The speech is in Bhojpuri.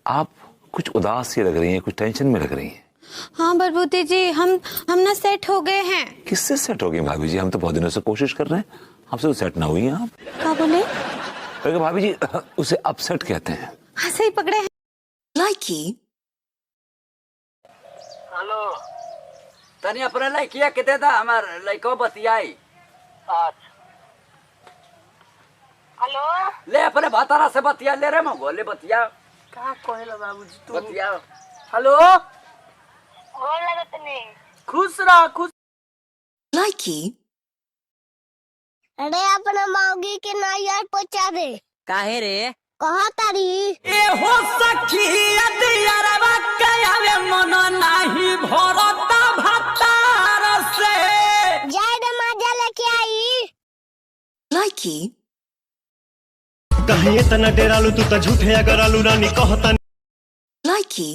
आप कुछ उदास सी लग रही हैं, कुछ टेंशन में लग रही हैं। हाँ बलबूती जी, हम ना सेट हो गए हैं। किससे सेट हो गए भाभी जी? हम तो बहुत दिनों से कोशिश कर रहे हैं, हमसे तो सेट ना हुई हैं आप। क्या बोले? भाभी जी उसे अपसेट कहते हैं। हाँ सही पकड़े हैं। लाइकी हेलो तनी अपने लड़किया के दे दा, हमार लड़को बतियाई। हेलो ले अपने भातारा से बतिया ले रे मंगो ले बतिया। कहाँ कहलो बाबूजी तू? बतिया। हेलो और लगत नहीं। खुश रह खुश। लाइकी अरे अपने मौगी के नारियल पहुंचा दे। काहे रे? कहा तारी ए हो सखी अदियारवा कयावे मन नाही भरता भातार से। जाए दे माजा लेके आई। लाइकी कहीं इतना डेरालू तू तो झूठे अगर आलू रानी कहता। लाइकी